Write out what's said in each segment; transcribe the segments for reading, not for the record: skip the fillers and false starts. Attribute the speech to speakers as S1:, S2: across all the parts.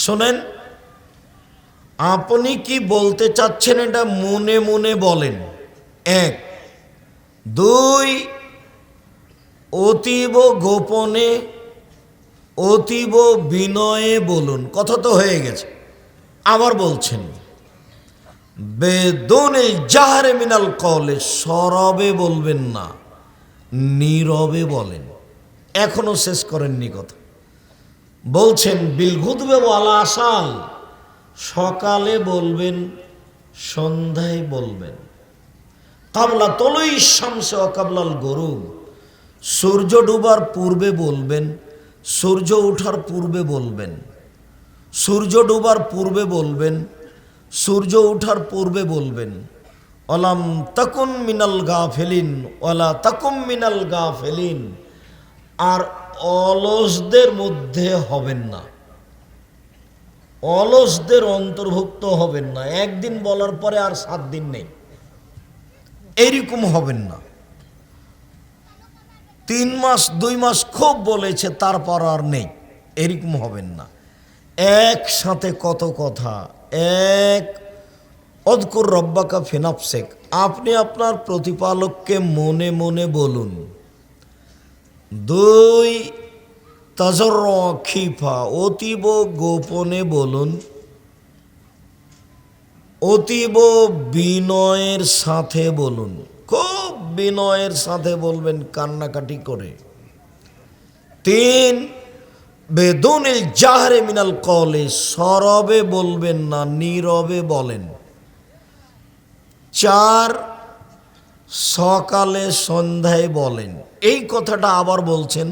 S1: শোনেন, আপনি কি বলতে চাচ্ছেন এটা মনে মনে বলেন, এক। দুই, অতীব গোপনে অতীব বিনয়ে বলুন। কথা তো হয়ে গেছে। আবার বলছেন বেদুনে জাহরে মিনাল কওলে, সরবে বলবেন না, নীরবে বলেন। এখনো শেষ করেননি কথা। বলছেন বিল গুদবে ওয়ালা আসাল, সকালে বলবেন, সন্ধ্যায় বলবেন। কাবলা তলুই শামসে ও কাবলাল গরুব, সূর্য ডুবার পূর্বে বলবেন, সূর্য ওঠার পূর্বে বলবেন। সূর্য ডুবার পূর্বে বলবেন, সূর্য ওঠার পূর্বে বলবেন। অলাম তাকুন মিনাল গাফিলিন ওয়ালা তাকুম মিনাল গাফিলিন, আর অলসদের মধ্যে হবেন না, অলসদের অন্তর্ভুক্ত হবেন না। একদিন বলার পরে আর 7 দিন নেই, এরকম হবেন না। 3 মাস 2 মাস খুব বলেছে, তারপর আর নেই, এরকম হবেন না। একসাথে কত কথা। এক, অযকুর রব্বাকা ফি নাফসিক, আপনি আপনার প্রতিপালককে মনে মনে বলুন। 2, তাজাররু খিফা, অতীব গোপনে বলুন, অতীব বিনয়ের সাথে বলুন। খুব বিনয়ের সাথে বলবেন, কান্নাকাটি করে। 3, বেদুনিল জাহরে মিনাল কওলে, সরবে বলবেন না, নীরবে বলেন। 4, সকালে সন্ধ্যায় বলেন। এই কথাটা আবার বলছেন,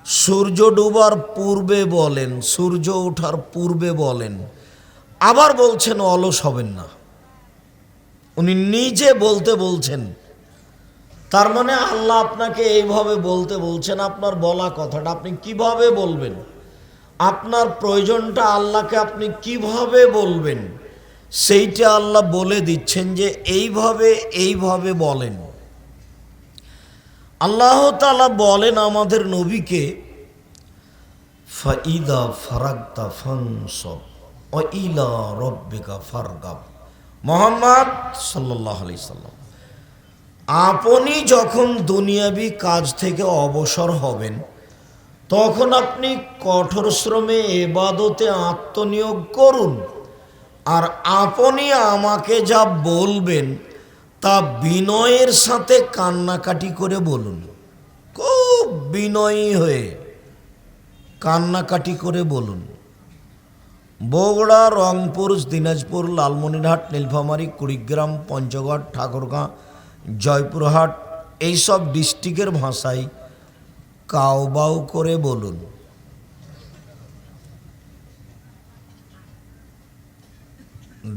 S1: সূর্য ডুবার পূর্বে বলেন, সূর্য ওঠার পূর্বে বলেন। আবার বলছেন অলস হবেন না। উনি নিজে বলতে বলছেন, তার মানে আল্লাহ আপনাকে এইভাবে বলতে বলছেন। আপনার বলা কথাটা আপনি কিভাবে বলবেন, আপনার প্রয়োজনটা আল্লাহকে আপনি কিভাবে বলবেন, সেইটা আল্লাহ বলে দিচ্ছেন যে এইভাবে এইভাবে বলেন। আল্লাহ তাআলা বলেন আমাদের নবীকে, ফাইদা ফারাগতা ফানসব ওয়া ইলা রাব্বিকা ফারগাব। মুহাম্মদ সাল্লাল্লাহু আলাইহি সাল্লাম, আপনি যখন দুনিয়াবি কাজ থেকে অবসর হবেন, তখন আপনি কঠোর শ্রমে ইবাদতে আত্মনিয়োগ করুন। আর আপনি আমাকে যা বলবেন তা বিনয়ের সাথে কান্নাকাটি করে বলুন। খুব বিনয়ী হয়ে কান্নাকাটি করে বলুন। বগুড়া, রংপুর, দিনাজপুর, লালমনিরহাট, নীলফামারী, কুড়িগ্রাম, পঞ্চগড়, ঠাকুরগাঁ, জয়পুরহাট, এইসব ডিস্ট্রিক্টের ভাষায় কাউবাউ করে বলুন।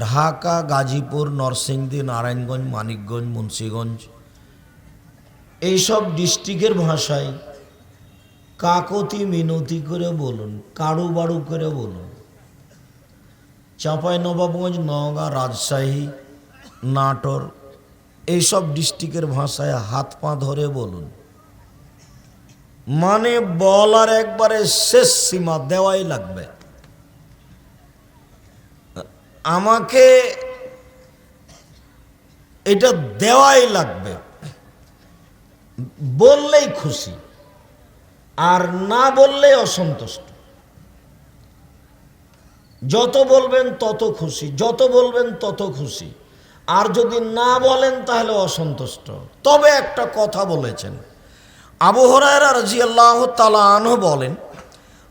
S1: ঢাকা, গাজীপুর, নরসিংদী, নারায়ণগঞ্জ, মানিকগঞ্জ, মুন্সিগঞ্জ, এইসব ডিস্ট্রিক্টের ভাষায় কাকতি মিনতি করে বলুন, কাড়ু বাড়ু করে বলুন। চাঁপাইনবাবগঞ্জ, নওগাঁ, রাজশাহী, নাটোর, এইসব ডিস্ট্রিক্টের ভাষায় হাত পা ধরে বলুন। মানে বলার একবারে শেষ সীমা দেওয়াই লাগবে। আমাকে এটা দেওয়াই লাগবে, বললেই খুশি, আর না বললেই অসন্তুষ্ট। যত বলবেন তত খুশি, যত বলবেন তত খুশি। আর যদি না বলেন তাহলে অসন্তুষ্ট। তবে একটা কথা বলেছেন, আবু হুরায়রা রাদিয়াল্লাহু তাআলা আনহু বলেন,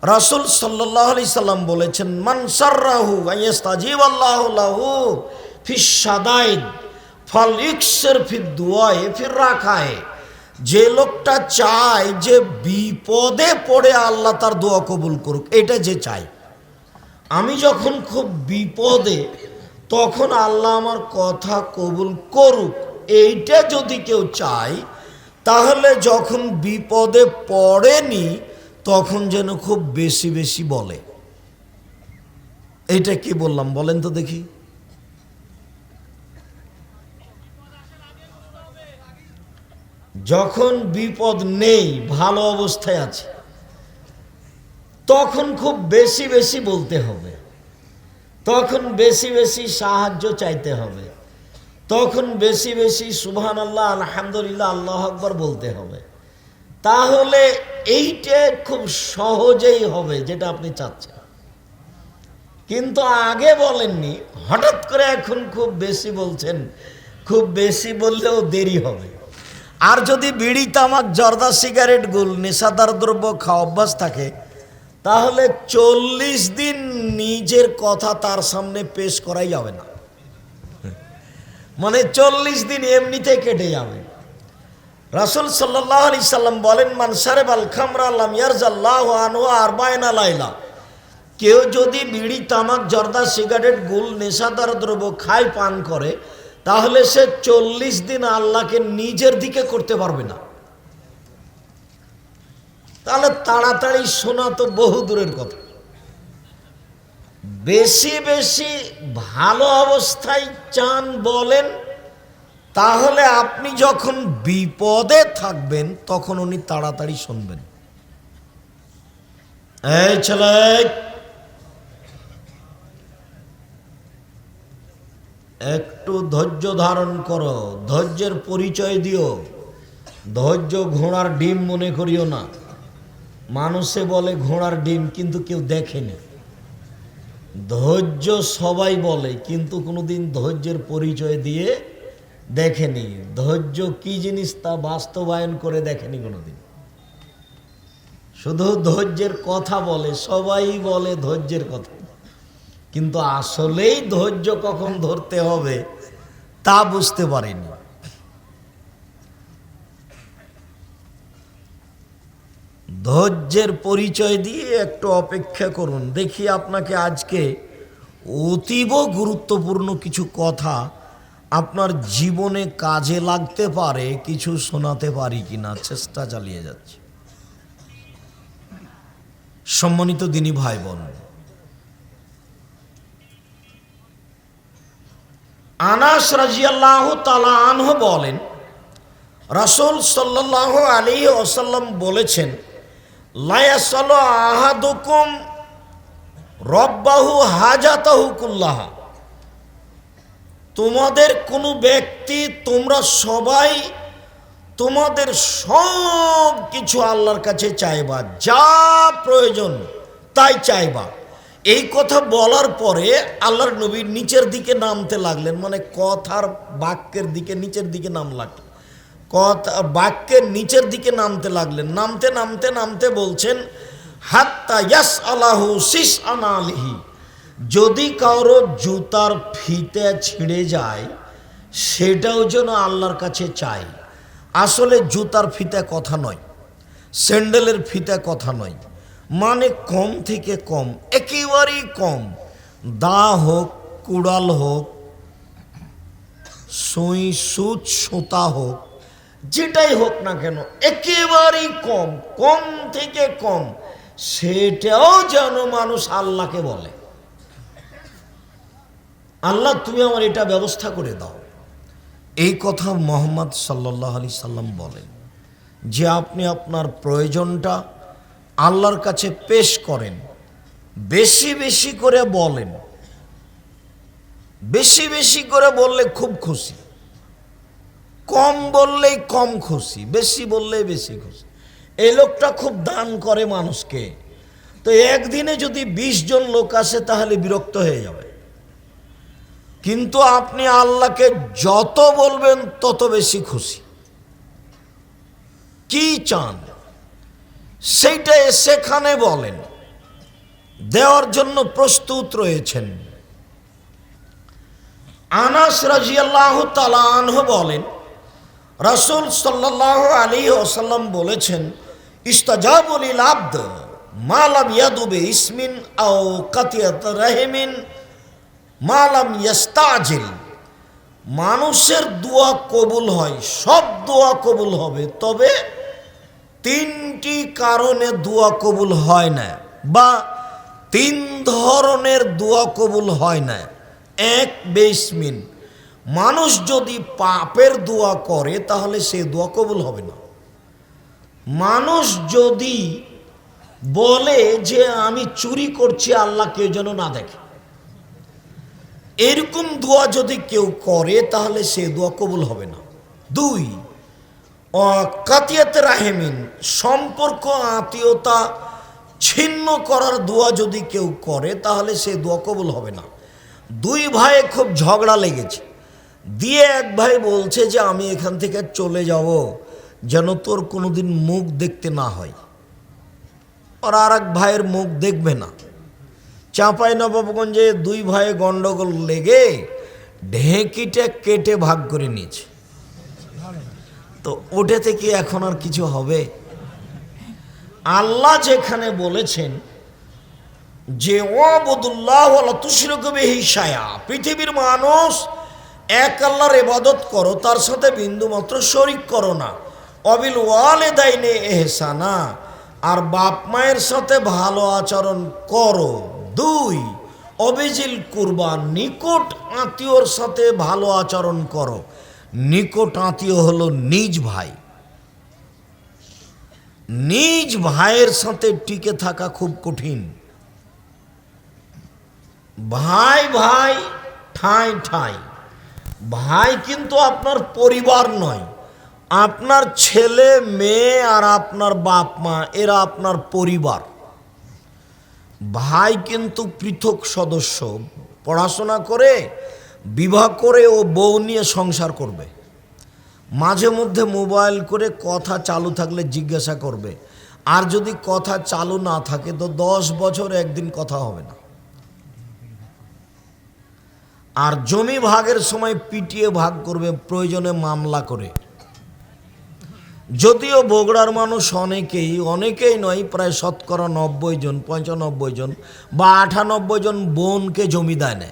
S1: রাসূল সাল্লাল্লাহু আলাইহি সাল্লাম বলেছেন, মান সাররাহু আইয়াস্তাজিবাল্লাহু লাহু ফিস সাদাইদ ফালইকসির ফিদ দুআয়ে ফির রাখায়ে। যে লোকটা চায় যে বিপদে পড়ে আল্লাহ তার দোয়া কবুল করুক, এটা যে চায়। আমি যখন খুব বিপদে, তখন আল্লাহ আমার কথা কবুল করুক, এইটা যদি কেউ চায়, তাহলে যখন বিপদে পড়েনি তখন যেন খুব বেশি বেশি বলে। এটা কি বললাম বলেন তো দেখি? যখন বিপদ নেই, ভালো অবস্থায় আছে, তখন খুব বেশি বেশি বলতে হবে। তখন বেশি বেশি সাহায্য চাইতে হবে, তখন বেশি বেশি সুবহানাল্লাহ আলহামদুলিল্লাহ আল্লাহু আকবার বলতে হবে। তাহলে এইটা খুব সহজেই হবে যেটা আপনি চাচ্ছেন। কিন্তু আগে বলেননি, হঠাৎ করে এখন খুব বেশি বলছেন, খুব বেশি বললেও দেরি হবে। আর যদি বিড়ি তামাক জর্দা সিগারেট গুল নেশাদার দ্রব্য খাওয়া অভ্যাস থাকে, তাহলে 40 দিন নিজের কথা তার সামনে পেশ করাই যাবে না, মানে 40 দিন এমনিতে কেটে যাবে। রাসূল সাল্লাল্লাহু আলাইহি সাল্লাম বলেন, মান শারাবাল খামরা লাম ইয়ারজাল্লাহু আনহু আরবাইনা লাইলা। কেউ যদি বিড়ি তামাক জর্দা সিগারেট গুল নেশাদার দ্রব্য খায় পান করে, তাহলে সে 40 দিন আল্লাহকে নিজের দিকে করতে পারবে না। তাহলে তাড়াতাড়ি শোনা তো বহু দূরের কথা। বেশি বেশি ভালো অবস্থায় চান বলেন, তাহলে আপনি যখন বিপদে থাকবেন তখন উনি তাড়াতাড়ি শুনবেন। এই ছেলে, একটু ধৈর্য ধারণ করো, ধৈর্যের পরিচয় দিও। ধৈর্য ঘোড়ার ডিম মনে করিও না। মানুষে বলে ঘোড়ার ডিম, কিন্তু কেউ দেখেনি। ধৈর্য সবাই বলে, কিন্তু কোনোদিন ধৈর্যের পরিচয় দিয়ে দেখেনি। ধৈর্য কি জিনিস তা বাস্তবায়ন করে দেখেনি কোনোদিন। শুধু ধৈর্যের কথা বলে, সবাই বলে ধৈর্যের কথা, কিন্তু আসলেই ধৈর্য কখন ধরতে হবে তা বুঝতে পারেনি। ধৈর্যের পরিচয় দিয়ে একটু অপেক্ষা করুন, দেখি আপনাকে আজকে অতীব গুরুত্বপূর্ণ কিছু কথা আপনার জীবনে কাজে লাগতে পারে, কিছু শোনাতে পারি কিনা, চেষ্টা চালিয়ে যাচ্ছি। সম্মানিত দিনী ভাই বোন, আনাস রাদিয়াল্লাহু তাআলা আনহু বলেন, রাসূল সাল্লাল্লাহু আলাইহি ওয়াসাল্লাম বলেছেন, লা ইয়াসালু আহাদুকুম রব্বাহু হাজাতাহু কুল্লাহা। তোমাদের কোনো ব্যক্তি, তোমরা সবাই তোমাদের সব কিছু আল্লাহর কাছে চাইবা, যা প্রয়োজন তাই চাইবা। এই কথা বলার পরে আল্লাহর নবী নিচের দিকে নামতে লাগলেন, মানে কথার বাক্যের দিকে নিচের দিকে নাম লাগলেন, কথা বাক্যের নিচের দিকে নামতে লাগলেন। নামতে নামতে নামতে বলছেন, হাত্তা ইয়াসআলাহু সিসআন আলিহি। যদি কারো জুতার ফিতে ছিঁড়ে যায়, সেটাও যেন আল্লাহর কাছে চাই। আসলে জুতার ফিতে কথা নয়, স্যান্ডেলের ফিতে কথা নয়, মানে কম থেকে কম, একেবারেই কম, দা হোক, কুড়াল হোক, সুই সুচ সুতা হোক, যেটাই হোক না কেন, একেবারেই কম, কম থেকে কম, সেটাও যেন মানুষ আল্লাহকে বলে, আল্লাহ তুমি আমার এটা ব্যবস্থা করে দাও। এই কথা মুহাম্মদ সাল্লাল্লাহু আলাইহি সাল্লাম বলেন, যে আপনি আপনার প্রয়োজনটা আল্লাহর কাছে পেশ করেন, বেশি বেশি করে বলেন। বেশি বেশি করে বললে খুব খুশি, কম বললেই কম খুশি, বেশি বললেই বেশি খুশি। এই লোকটা খুব দান করে মানুষকে, তো একদিনে যদি 20 জন লোক আসে তাহলে বিরক্ত হয়ে যাবে। কিন্তু আপনি আল্লাহকে যত বলবেন তত বেশি খুশি। কি চান সেইটা সেখানে বলেন, দেওয়ার জন্য প্রস্তুত রয়েছেন। আনাস রাদিয়াল্লাহু তাআলা আনহু বলেন, রাসূল সাল্লাল্লাহু আলাইহি ওয়াসাল্লাম বলেছেন, ইস্তাজাবু লিল আবদ মা লাম ইয়াদু বি ইসমিন আও কাতিয়াত রাহিমিন মা লাম ইস্তাজিল। মানুষের দোয়া কবুল হয়, সব দোয়া কবুল হবে, তবে 3টি কারণে দোয়া কবুল হয় না, বা 3 ধরনের দোয়া কবুল হয় না। এক, বেইসমিন, মানুষ যদি পাপের দোয়া করে তাহলে সে দোয়া কবুল হবে না। মানুষ যদি বলে যে আমি চুরি করছি, আল্লাহ কেউ যেন না দেখে, এরকম দোয়া যদি কেউ করে তাহলে সে দোয়া কবুল হবে না। 2, কাতিয়াতে রাহেমিন, সম্পর্ক আত্মীয়তা ছিন্ন করার দোয়া যদি কেউ করে তাহলে সে দোয়া কবুল হবে না। 2 ভাইয়ে খুব ঝগড়া লেগেছে, দিয়ে এক ভাই বলছে যে আমি এখান থেকে চলে যাব যেন তোর কোনোদিন মুখ দেখতে না হয়। আর এক ভাইয়ের মুখ দেখবে না। চাঁপাইনবাবগঞ্জে 2 ভাইয়ে গন্ডগোল লেগে ঢেঁকিটা কেটে ভাগ করে নিয়েছে। তো ওটা থেকে এখন আর কিছু হবে? আল্লাহ যেখানে বলেছেন যে ওয়াবুদুল্লাহ ওয়ালা তুশরিকু বিহি শাইআ, পৃথিবীর মানুষ এক আল্লাহর ইবাদত করো, তার সাথে বিন্দু মাত্র শরীক করো না। অবিল ওয়ালিদাইনি ইহসানা, আর বাপ মায়ের সাথে ভালো আচরণ করো। 2, অবিজিল কুরবান, নিকট আত্মীয়র সাথে ভালো আচরণ করো। নিকট আত্মীয় হলো নিজ ভাই। নিজ ভাইয়ের সাথে টিকে থাকা খুব কঠিন। ভাই ভাই, ঠাঁই ঠাঁই। ভাই কিন্তু আপনার পরিবার নয়, আপনার ছেলে মেয়ে আর আপনার বাপ মা, এরা আপনার পরিবার। ভাই কিন্তু পৃথক সদস্য, পড়াশোনা করে বিবাহ করে ও বউ নিয়ে সংসার করবে। মাঝে মধ্যে মোবাইল করে কথা চালু থাকলে জিজ্ঞাসা করবে, আর যদি কথা চালু না থাকে তো 10 বছর একদিন কথা হবে না। আর জমি ভাগের সময় পিটিয়ে ভাগ করবে, প্রয়োজনে মামলা করে। যদিও বগুড়ার মানুষ অনেকেই নয়, প্রায় শতকরা 90 জন, 95 জন বা 98 জন বোনকে জমি দেয় না।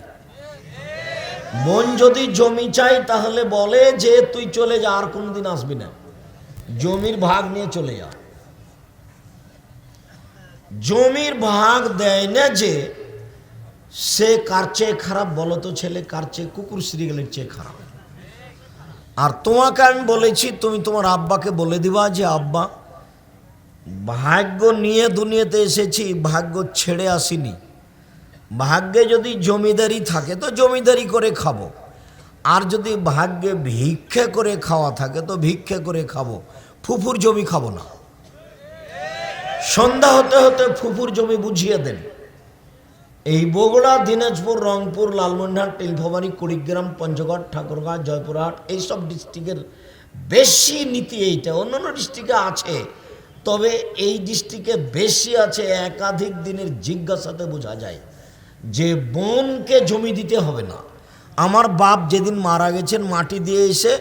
S1: বোন যদি জমি চাই তাহলে বলে যে তুই চলে যা, আর কোনোদিন আসবি না, জমির ভাগ নিয়ে চলে যা। জমির ভাগ দেয় না যে সে কার চেয়ে খারাপ বলো তো? ছেলে কার চেয়ে? কুকুর শ্রীগালের চেয়ে খারাপ। আর তোমাকে আমি বলেছি, তুমি তোমার আব্বাকে বলে দিবা যে আব্বা, ভাগ্য নিয়ে দুনিয়াতে এসেছি, ভাগ্য ছেড়ে আসিনি। ভাগ্যে যদি জমিদারি থাকে তো জমিদারি করে খাবো, আর যদি ভাগ্যে ভিক্ষে করে খাওয়া থাকে তো ভিক্ষে করে খাবো, ফুফুর জমি খাবো না। সন্ধ্যা হতে হতে ফুফুর জমি বুঝিয়ে দেন। এই বগুড়া, দিনাজপুর, রংপুর, লালমনিরহাট, নীলফামারী, কুড়িগ্রাম, পঞ্চগড়, ঠাকুরগাঁও, জয়পুরহাট, এইসব ডিস্ট্রিক্টের বেশি নীতি এইটা। অন্যান্য ডিস্ট্রিক্টে আছে, তবে এই ডিস্ট্রিক্টে বেশি আছে। একাধিক দিনের জিজ্ঞাসাতে বোঝা যায় যে বোনকে জমি দিতে হবে না। আমার বাপ যেদিন মারা গেছেন, মাটি দিয়ে এসে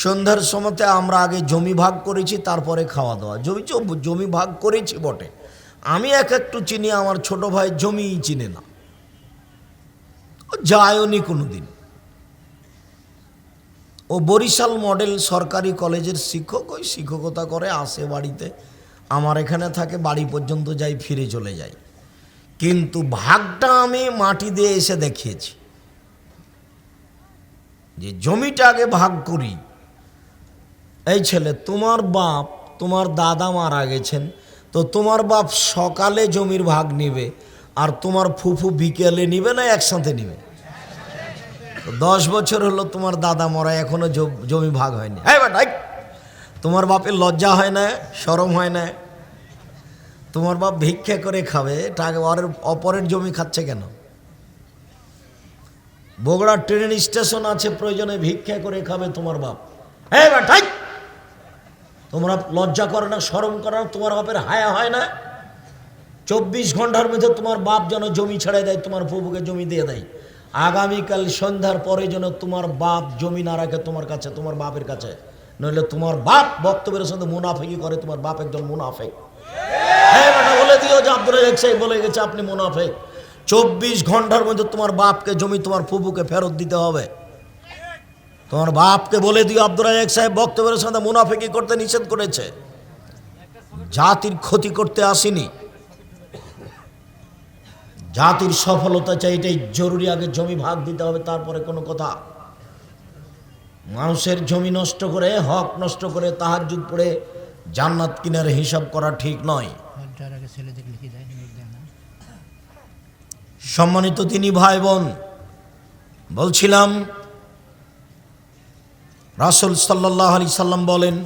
S1: সন্ধ্যার সময়তে আমরা আগে জমি ভাগ করেছি, তারপরে খাওয়া দাওয়া। জমি ভাগ করেছি বটে, আমি একটু চিনি, আমার ছোট ভাই জমিই চিনে না, ও যায়নি কোনোদিন। ও বরিশাল মডেল সরকারি কলেজের শিক্ষক, ওই শিক্ষকতা করে, আসে বাড়িতে, আমার এখানে থাকে, বাড়ি পর্যন্ত যাই, ফিরে চলে যাই। কিন্তু ভাগটা আমি মাটি দিয়ে এসে দেখিয়েছি যে জমিটা আগে ভাগ করি। এই ছেলে, তোমার বাপ, তোমার দাদা মারা গেছেন, তো তোমার বাপ সকালে জমির ভাগ নিবে, আর তোমার ফুফু বিকেলে নিবে না একসাথে নিবে? 10 বছর হলো তোমার দাদা মরা, এখনো জমি ভাগ হয়নি। হ্যাঁ বেটা, তোমার বাপের লজ্জা হয় না, শরম হয় না? তোমার বাপ ভিক্ষা করে খাবে, টাকা অপরের জমি খাচ্ছে কেন? বগুড়া ট্রেন স্টেশন আছে, প্রয়োজনে ভিক্ষা করে খাবে তোমার বাপ। হ্যাঁ বেটা, তোমরা লজ্জা করে না, শরম করে না? তোমার বাপের হায়া হয় না? 24 ঘন্টার মধ্যে তোমার বাপ যেন জমি ছেড়ে দেয়, তোমার ফুফুকে জমি দিয়ে দেয়। আগামীকাল সন্ধ্যার পরে যেন তোমার বাপ জমি না রাখে তোমার কাছে, তোমার বাপের কাছে, নইলে তোমার বাপ বক্তব্যের সাথে মুনাফিকি করে। তোমার বাপ একজন মুনাফেক। হ্যাঁ বেটা, বলে দিও যে আব্দুল রাজ্জাক সাহেব বলে গেছে আপনি মুনাফেক। 24 ঘন্টার মধ্যে তোমার বাপকে জমি তোমার ফুফুকে ফেরত দিতে হবে। তোমার বাপকে বলে দিও আব্দুল রাজ্জাক সাহেব বক্তব্যের সাথে মুনাফিকি করতে নিষেধ করেছে। জাতির ক্ষতি করতে আসিনি, জাতির সফলতা চাই, এটাই জরুরি। আগে জমি ভাগ দিতে হবে, তারপরে কোনো কথা। মানুষের জমি নষ্ট করে, হক নষ্ট করে, তাহাজ্জুদ পড়ে জান্নাত কিনার হিসাব করা ঠিক নয়। সম্মানিত তিনি ভাই বোন, বলছিলাম রাসূল সাল্লাল্লাহু আলাইহি সাল্লাম বলেন,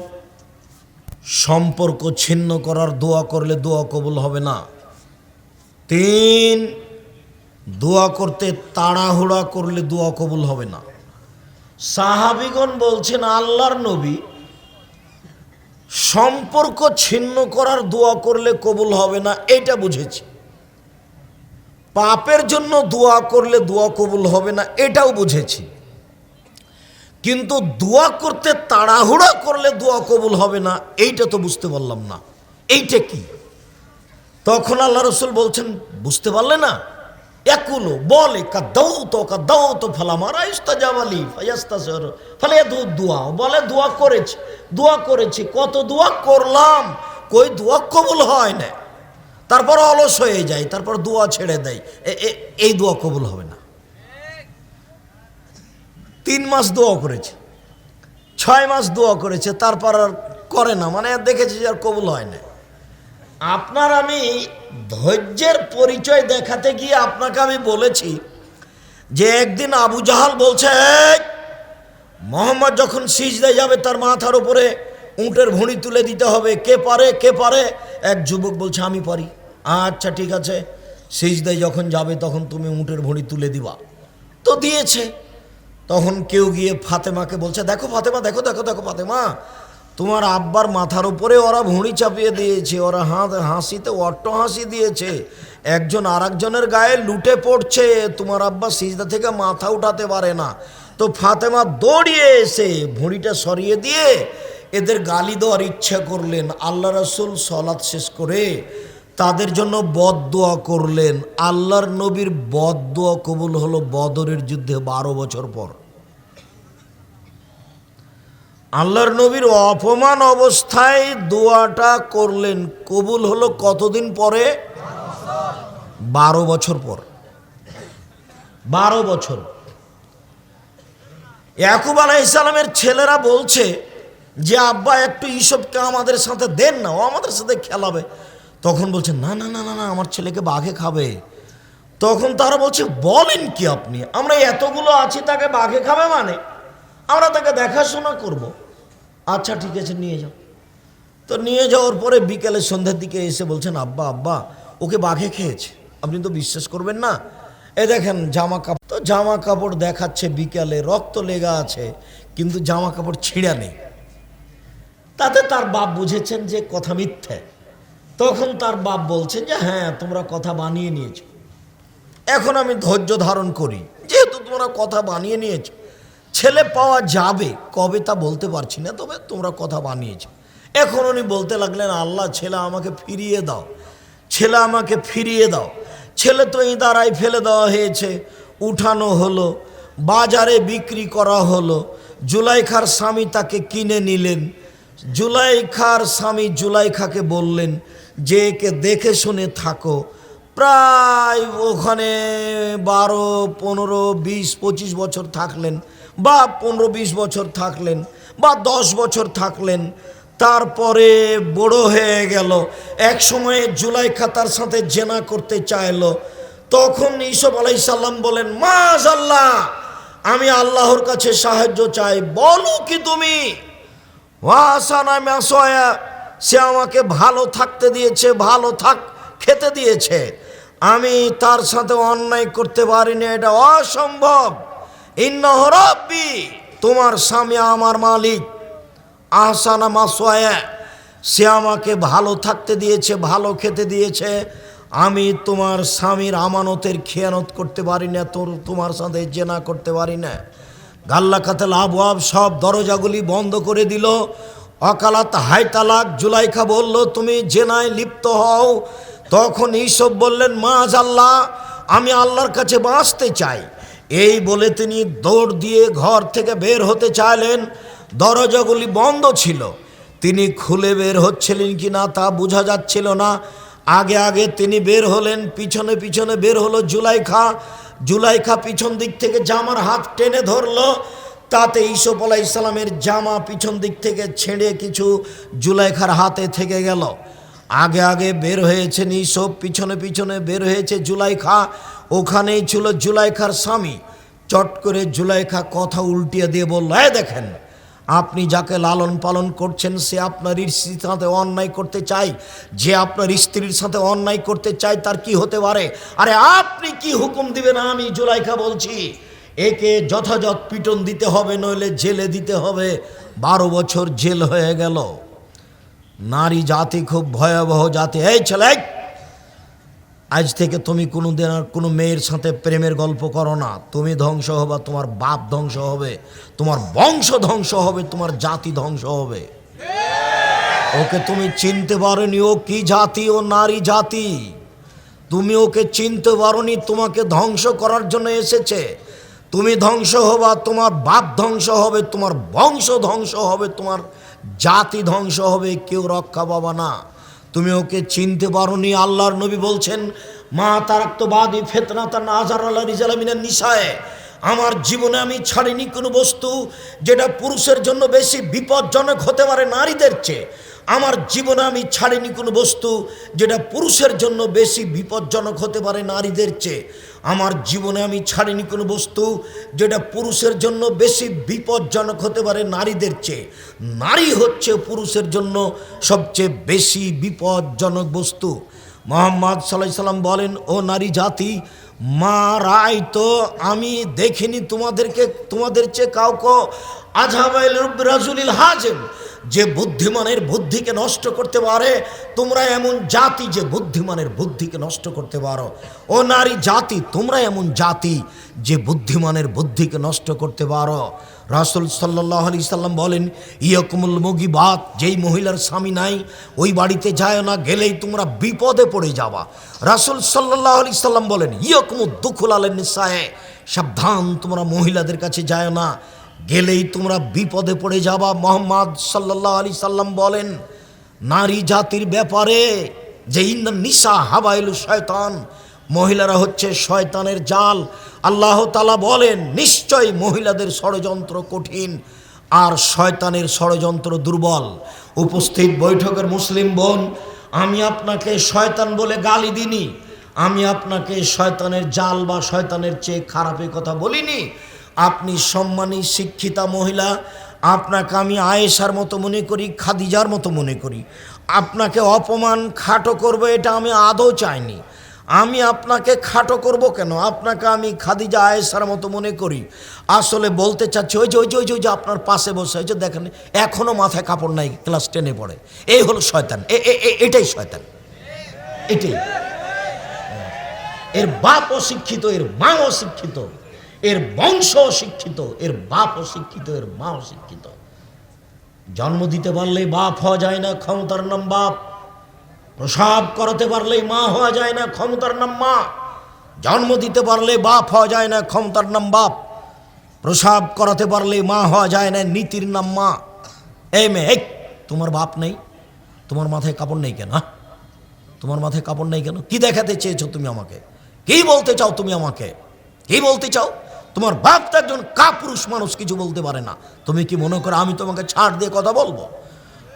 S1: সম্পর্ক ছিন্ন করার দোয়া করলে দোয়া কবুল হবে না। 3, দোয়া করতে তাড়াহুড়া করলে দোয়া কবুল হবে না। সাহাবীগণ বলছেন, আল্লাহর নবী, সম্পর্ক ছিন্ন করার দোয়া করলে কবুল হবে না এটা বুঝেছি, পাপের জন্য দোয়া করলে দোয়া কবুল হবে না এটাও বুঝেছি, কিন্তু দোয়া করতে তাড়াহুড়া করলে দোয়া কবুল হবে না এইটা তো বুঝতে পারলাম না, এইটা কি? তখন আল্লাহ রাসূল বলছেন, বুঝতে পারলে না? একুলো বলে কাদাউতো ফালামারা ইস্তাজাবালি ফায়াস্তাসির ফালিয়াদু দোয়া, বলে দোয়া করেছি, কত দোয়া করলাম, কই দোয়া কবুল হয় না, তারপর অলস হয়ে যায়, তারপর দোয়া ছেড়ে দেয়, এই দোয়া কবুল হবে না। 3 মাস দোয়া করেছে, 6 মাস দোয়া করেছে, তারপর আর করে না, মানে দেখেছি যে আর কবুল হয় না। আপনার আমি ধৈর্যের পরিচয় দেখাতে গিয়ে আপনাকে আমি বলেছি যে একদিন আবু জাহাল বলছে, মোহাম্মদ যখন সিজদায় যাবে তার মাথার উপরে উটের ভুঁড়ি তুলে দিতে হবে, কে পারে? এক যুবক বলছে, আমি পারি। আচ্ছা ঠিক আছে, সিজদায় যখন যাবে তখন তুমি উটের ভুঁড়ি তুলে দিবা। তো দিয়েছে। তখন কেউ গিয়ে ফাতেমাকে বলছে, দেখো ফাতেমা, দেখো ফাতেমা, তোমার আব্বার মাথার উপরে ওরা ভুঁড়ি চাপিয়ে দিয়েছে, ওরা হাসিতে অট্ট হাসি দিয়েছে, একজন আর একজনের গায়ে লুটে পড়ছে, তোমার আব্বা সিজদা থেকে মাথা উঠাতে পারে না। তো ফাতেমা দৌড়িয়ে এসে ভুঁড়িটা সরিয়ে দিয়ে এদের গালি দেওয়ার ইচ্ছা করলেন। আল্লাহ রাসূল সালাত শেষ করে তাদের জন্য বদদোয়া করলেন। আল্লাহর নবীর বদদোয়া কবুল হলো বদরের যুদ্ধে 12 বছর পর। আল্লাহর নবীর অপমান অবস্থায় দোয়াটা করলেন, কবুল হলো কতদিন পরে? 12 বছর পর। 12 বছর। ইয়াকুব আলাইহিস সালামের ছেলেরা বলছে যে আব্বা একটু ইসবকে আমাদের সাথে দেন না, ও আমাদের সাথে খেলাবে। তখন বলছে, না না না না না, আমার ছেলেকে বাঘে খাবে। তখন তারা বলছে, বলেন কি আপনি, আমরা এতগুলো আছি, তাকে বাঘে খাবে মানে? আমরা তাকে দেখাশোনা করব। আচ্ছা ঠিক আছে, নিয়ে যাও। তো নিয়ে যাওয়ার পরে বিকেলে সন্ধ্যার দিকে এসে বলছেন, আব্বা ওকে বাঘে খেয়েছে। আপনি তো বিশ্বাস করবেন না, এ দেখেন জামা কাপড়, তো জামা কাপড় দেখাচ্ছে, বিকালে রক্ত লেগা আছে, কিন্তু জামা কাপড় ছিঁড়া নেই। তাতে তার বাপ বুঝেছেন যে কথা মিথ্যে। তখন তার বাপ বলছেন যে হ্যাঁ, তোমরা কথা বানিয়ে নিয়েছো, এখন আমি ধৈর্য ধারণ করি, যেহেতু তোমরা কথা বানিয়ে নিয়েছো, ছেলে পাওয়া যাবে কবে তা বলতে পারছি না, তবে তোমরা কথা বানিয়েছো। এখন উনি বলতে লাগলেন, আল্লাহ ছেলে আমাকে ফিরিয়ে দাও, ছেলে আমাকে ফিরিয়ে দাও। ছেলে তো ইদারায় ফেলে দেওয়া হয়েছে, উঠানো হলো, বাজারে বিক্রি করা হলো। জুলাইখার স্বামী তাকে কিনে নিলেন। জুলাইখার স্বামী জুলাইখাকে বললেন যে একে দেখে শুনে থাকো। প্রায় ওখানে 12, 15, 20, 25 বছর থাকলেন, বা 15-20 বছর থাকলেন, বা 10 বছর থাকলেন। তারপরে বড় হয়ে গেল, এক সময়ে জুলাইখা তার সাথে জেনা করতে চাইল। তখন ইউসুফ আলাইহিস সালাম বলেন, মাশাআল্লাহ, আমি আল্লাহর কাছে সাহায্য চাই, বলো কি তুমি? ওয়াসানা মাসয়া, সে আমাকে ভালো থাকতে দিয়েছে, ভালো খেতে দিয়েছে, আমি তার সাথে অন্যায় করতে পারি না, এটা অসম্ভব। ইন্নাহু রাব্বি, তোমার স্বামী আমার মালিক। আহসানা মাসওয়ায়া, সে আমাকে ভালো থাকতে দিয়েছে, ভালো খেতে দিয়েছে, আমি তোমার স্বামীর আমানতের খেয়ানত করতে পারি না, তোমার সাথে জেনা করতে পারি না। গাল্লাকাতাল আবওয়াব, সব দরজাগুলি বন্ধ করে দিল। অকালাত হাই তালাক, জুলাইখা বলল তুমি জেনায় লিপ্ত হও। তখন ইউসুফ বললেন, মাআযাল্লাহ, আমি আল্লাহর কাছে বাঁচতে চাই। এই বলে তিনি দৌড় দিয়ে ঘর থেকে বের হতে চাইলেন। দরজাগুলি বন্ধ ছিল, তিনি খুলে বের হচ্ছিলেন কি না তা বোঝা যাচ্ছিল না। আগে আগে তিনি বের হলেন, পিছনে পিছনে বের হলো জুলাইখা। জুলাইখা পিছন দিক থেকে জামার হাত টেনে ধরলো, তাতে ইউসুফ আলাইহিস সালামের জামা পিছন দিক থেকে ছেড়ে কিছু জুলাইখার হাতে থেকে গেল। আগে আগে বের হয়েছেন ইউসুফ, পিছনে পিছনে বের হয়েছে জুলাইখা। ওখানেই ছিল জুলাইখার স্বামী। চট করে জুলাইখা কথা উল্টিয়ে দিয়ে বলল, এই দেখেন, আপনি যাকে লালন পালন করছেন সে আপনার স্ত্রীর সাথে অন্যায় করতে চায়, যে আপনার স্ত্রীর সাথে অন্যায় করতে চায় তার কি হতে পারে? আরে আপনি কি হুকুম দিবেন? আমি জুলাইখা বলছি, একে যথাযথ পিটন দিতে হবে, নইলে জেলে দিতে হবে। 12 বছর জেল হয়ে গেল। নারী জাতি খুব ভয়াবহ জাতি। এই ছেলে, আজ থেকে তুমি কোনোদিন আর কোনো মেয়ের সাথে প্রেমের গল্প করো না। তুমি ধ্বংস হবে, তোমার বাপ ধ্বংস হবে, তোমার বংশ ধ্বংস হবে, তোমার জাতি ধ্বংস হবে। ওকে তুমি চিনতে পারোনি, ও কি জাতি? ও নারী জাতি। তুমি ওকে চিনতে পারোনি, তোমাকে ধ্বংস করার জন্য এসেছে। তুমি ধ্বংস হবা, তোমার বাপ ধ্বংস হবে, তোমার বংশ ধ্বংস হবে, তোমার জাতি ধ্বংস হবে, কেউ রক্ষা পাবা না। তুমি ওকে চিনতে পারোনি। আল্লাহর নবী বলছেন, মা তারাক্তবাদী ফিতনাতান আযার আলা রিজাল মিনান নিসায়ে, আমার জীবনে আমি ছাড়িনি কোনো বস্তু যেটা পুরুষের জন্য বেশি বিপজ্জনক হতে পারে নারীদের চেয়ে। আমার জীবনে আমি ছাড়িনি কোনো বস্তু যেটা পুরুষের জন্য বেশি বিপজ্জনক হতে পারে নারীদের চেয়ে। আমার জীবনে আমি ছাড়িনি কোনো বস্তু যেটা পুরুষের জন্য বেশি বিপজ্জনক হতে পারে নারীদের চেয়ে। নারী হচ্ছে পুরুষের জন্য সবচেয়ে বেশি বিপজ্জনক বস্তু। মুহাম্মদ সাল্লাল্লাহু আলাইহি সাল্লাম বলেন, ও নারী জাতি, মা রায় তো আমি দেখিনি তোমাদের চেয়ে কাউকে আযহাবাইল রাজুলিল হাজেম, যে বুদ্ধিমানের বুদ্ধিকে নষ্ট করতে পারে। তোমরা এমন জাতি যে বুদ্ধিমানের বুদ্ধিকে নষ্ট করতে পারো। ও নারী জাতি, তোমরা এমন জাতি যে বুদ্ধিমানের বুদ্ধিকে নষ্ট করতে পারো। রাসূল সাল্লাল্লাহু আলাইহি সাল্লাম বলেন, ইয়াকুমুল মুগিবাত, যেই মহিলার স্বামী নাই ওই বাড়িতে যায় না, গেলেই তোমরা বিপদে পড়ে যাবা। রাসূল সাল্লাল্লাহু আলাইহি সাল্লাম বলেন, ইয়াকুমুদ দুখুল আলান নিসায়ে, সাবধান তোমরা মহিলাদের কাছে যায় না, গেলেই তোমরা বিপদে পড়ে যাবা। মুহাম্মদ সাল্লাল্লাহু আলাইহি সাল্লাম বলেন নারী জাতির ব্যাপারে যে ইন্নান নিসা হাবাইলু শয়তান, মহিলারা হচ্ছে শয়তানের জাল। আল্লাহ তাআলা বলেন, নিশ্চয় মহিলাদের ষড়যন্ত্র কঠিন আর শয়তানের ষড়যন্ত্র দুর্বল। উপস্থিত বৈঠকের মুসলিম বোন, আমি আপনাকে শয়তান বলে গালি দিনি, আমি আপনাকে শয়তানের জাল বা শয়তানের চেয়ে খারাপের কথা বলিনি। আপনি সম্মানী শিক্ষিতা মহিলা, আপনাকে আমি আয়েশার মতো মনে করি, খাদিজার মতো মনে করি। আপনাকে অপমান খাটো করবো এটা আমি আদৌ চাইনি। আমি আপনাকে খাটো করব কেন? আপনাকে আমি খাদিজা আয়েশার মতো মনে করি। আসলে বলতে চাচ্ছি, ওই যে আপনার পাশে বসে হয়েছে দেখেন, এখনও মাথায় কাপড় নাই, ক্লাস 10-এ পড়ে। এই হলো শয়তান, এটাই শয়তান, এটাই। এর বাপ অশিক্ষিত, এর মা অশিক্ষিত, এর বংশ অশিক্ষিত, এর বাপ অশিক্ষিত, এর মা অশিক্ষিত। জন্ম দিতে পারলেই বাপ হওয়া যায় না, ক্ষমতার নাম বাপ। প্রসব করাতে পারলেই মা হওয়া যায় না, ক্ষমতার নাম মা। জন্ম দিতে পারলে বাপ হওয়া যায় না, ক্ষমতার নাম বাপ। প্রসব করাতে পারলে মা হওয়া যায় না, নীতির নাম মা। এই মেয়ে, তোমার বাপ নেই, তোমার মাথায় কাপড় নেই কেন? তোমার মাথায় কাপড় নেই কেন? কি দেখাতে চেয়েছো তুমি আমাকে? কি বলতে চাও তুমি আমাকে? কি বলতে চাও? তোমার বাপ তো একজন কাপুরুষ মানুষ, কিছু বলতে পারে না। তুমি কি মনে করো আমি তোমাকে ছাড় দিয়ে কথা বলবো?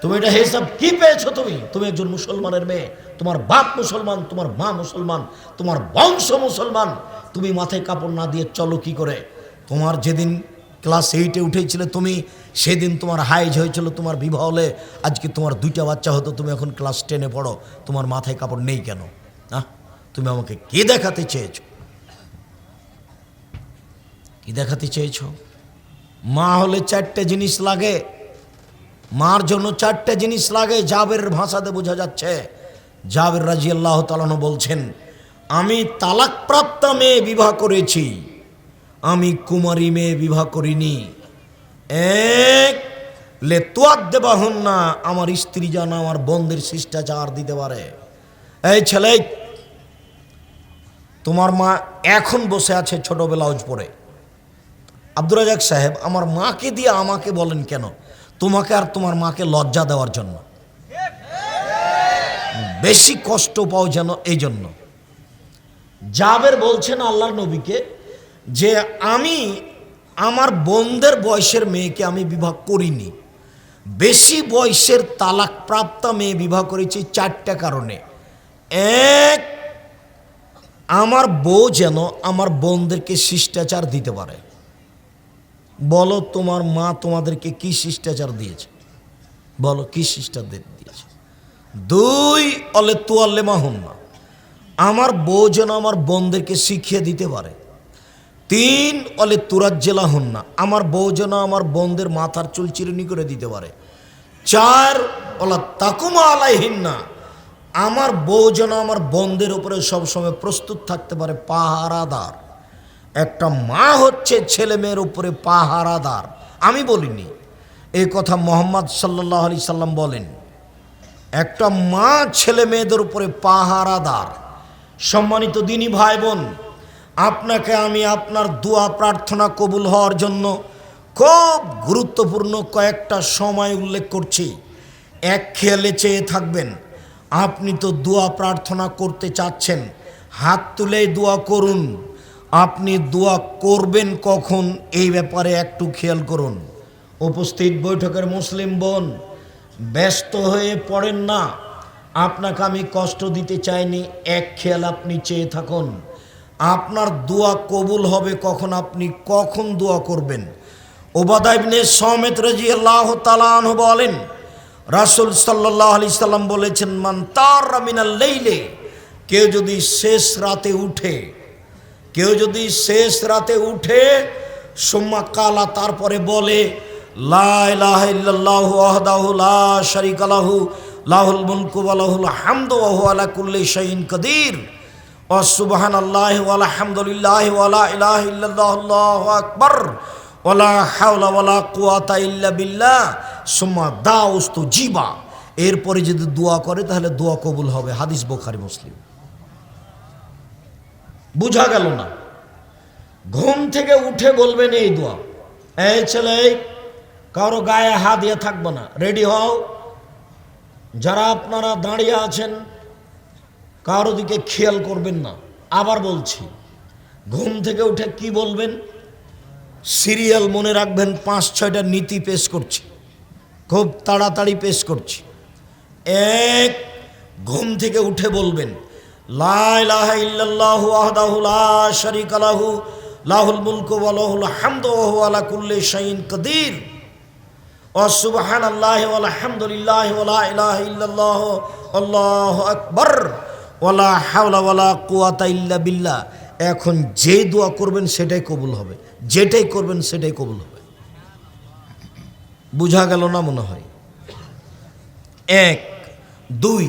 S1: তুমি এটা হিসাব কি পেয়েছো? তুমি একজন মুসলমানের মেয়ে, তোমার বাপ মুসলমান, তোমার মা মুসলমান, তোমার বংশ মুসলমান। তুমি মাথায় কাপড় না দিয়ে চলো কি করে? তোমার যেদিন ক্লাস 8-এ উঠেছিলে তুমি, সেদিন তোমার হাইজ হয়েছিল, তোমার বিবাহ হলে আজকে তোমার 2টা বাচ্চা হতো, তুমি এখন ক্লাস 10-এ পড়ো, তোমার মাথায় কাপড় নেই কেন? তুমি আমাকে কি দেখাতে চেয়েছো? কি দেখাতে চেয়েছ? মা হলে 4টে জিনিস লাগে, মার জন্য 4টে জিনিস লাগে। জাবেরের ভাষাতে বোঝা যাচ্ছে। জাবের রাদিয়াল্লাহু তাআলা আনহু বলছেন, আমি তালাকপ্রাপ্ত মেয়ে বিবাহ করেছি, আমি কুমারী মেয়ে বিবাহ করিনি। এক, লে তুয়াদ্দেবাহুন্না, আমার স্ত্রী যেন আমার বোনদের শিষ্টাচার দিতে পারে। এই ছেলে, তোমার মা এখন বসে আছে ছোট ব্লাউজ পরে। আব্দুর রাজাক সাহেব, আমার মাকে দিয়ে আমাকে বলেন কেন? তোমাকে আর তোমার মাকে লজ্জা দেওয়ার জন্য, বেশি কষ্ট পাও যেন, এই জন্য। জাবের বলছেন আল্লাহর নবীকে যে আমি আমার বোনদের বয়সের মেয়েকে আমি বিবাহ করিনি, বেশি বয়সের তালাকপ্রাপ্ত মেয়ে বিবাহ করেছি 4টা কারণে। এক, আমার বউ যেন আমার বোনদেরকে শিষ্টাচার দিতে পারে। বলো তোমার মা তোমাদেরকে কি শিষ্টাচার দিয়েছে? বলো কি শিষ্টাচার দিয়েছে? 2 অলে তুয়াল্লে মাহুন্না, আমার বউ যেন আমার বোনদেরকে শিখিয়ে দিতে পারে। 3 অলে তুরাজ্জেলা হন্না, আমার বউ যেন আমার বোনদের মাথার চুল চিরুনি করে দিতে পারে। 4 অলা তাকুমা আলাইহিন্না, আমার বউ যেন আমার বোনদের উপরে সবসময় প্রস্তুত থাকতে পারে, পাহারাদার। একটা মা হচ্ছে ছেলে মেয়ের উপরে পাহারাদার। আমি বলিনি, এই কথা মোহাম্মদ সাল্লাল্লাহু আলাইহি সাল্লাম বলেন। একটা মা ছেলে মেয়েদের উপরে পাহারাদার। সম্মানিত দিনী ভাই বোন, আপনাকে আমি আপনার দোয়া প্রার্থনা কবুল হওয়ার জন্য খুব গুরুত্বপূর্ণ কয়েকটা সময় উল্লেখ করছি। এক খেয়ালে চেয়ে থাকবেন। আপনি তো দোয়া প্রার্থনা করতে চাচ্ছেন, হাত তুলেই দোয়া করুন। আপনি দোয়া করবেন কখন, এই ব্যাপারে একটু খেয়াল করুন। উপস্থিত বৈঠকের মুসলিম বোন, ব্যস্ত হয়ে পড়েন না, আপনাকে আমি কষ্ট দিতে চাইনি। এক খেয়াল আপনি চেয়ে থাকুন, আপনার দোয়া কবুল হবে কখন, আপনি কখন দোয়া করবেন। উবাদা ইবনে সামিত রাদিয়াল্লাহু তাআলা আনহু বলেন, রাসূল সাল্লাল্লাহু আলাইহি সাল্লাম বলেছেন, মান তারা মিনাল লাইলে, কেউ যদি শেষ রাতে উঠে সুম্মা কালা, তারপরে বলে লা ইলাহা ইল্লাল্লাহু ওয়াহদাহু লা শারীকা লাহু লাহুল মুলকু ওয়া লাহুল হামদু ওয়া হুয়া আলা কুল্লি শাইইন কাদির ওয়া সুবহানাল্লাহি ওয়া আলহামদুলিল্লাহি ওয়া লা ইলাহা ইল্লাল্লাহু আল্লাহু আকবার ওয়া লা হাওলা ওয়া লা কুওয়াতা ইল্লা বিল্লাহ সুম্মা দাউস্তু জিবা, এরপরে যদি দোয়া করে তাহলে দোয়া কবুল হবে। হাদিস বুখারী মুসলিম। বুঝা গেল না? ঘুম থেকে উঠে বলবেন এই দোয়া। এই ছেলে, কারো গায়ে হাত দিয়ে থাকবো না, রেডি হও। যারা আপনারা দাঁড়িয়ে আছেন কারো দিকে খেয়াল করবেন না। আবার বলছি, ঘুম থেকে উঠে কি বলবেন? সিরিয়াল মনে রাখবেন, 5-6টা নীতি পেশ করছি, খুব তাড়াতাড়ি পেশ করছি। 1, ঘুম থেকে উঠে বলবেন লা ইলাহা ইল্লাল্লাহু ওয়াহদাহু লা শারীকা লাহু লাহুল মুলকু ওয়া লাহুল হামদু ওয়া হুয়া আলা কুল্লি শাইইন কাদির ওয়া সুবহানাল্লাহি ওয়া আলহামদুলিল্লাহি ওয়া লা ইলাহা ইল্লাল্লাহু আল্লাহু আকবার ওয়া লা হাওলা ওয়া লা কুওয়াতা ইল্লা বিল্লাহ। এখন যে দোয়া করবেন সেটাই কবুল হবে, যেটাই করবেন সেটাই কবুল হবে। বুঝা গেল না মনে হয়? 1, 2,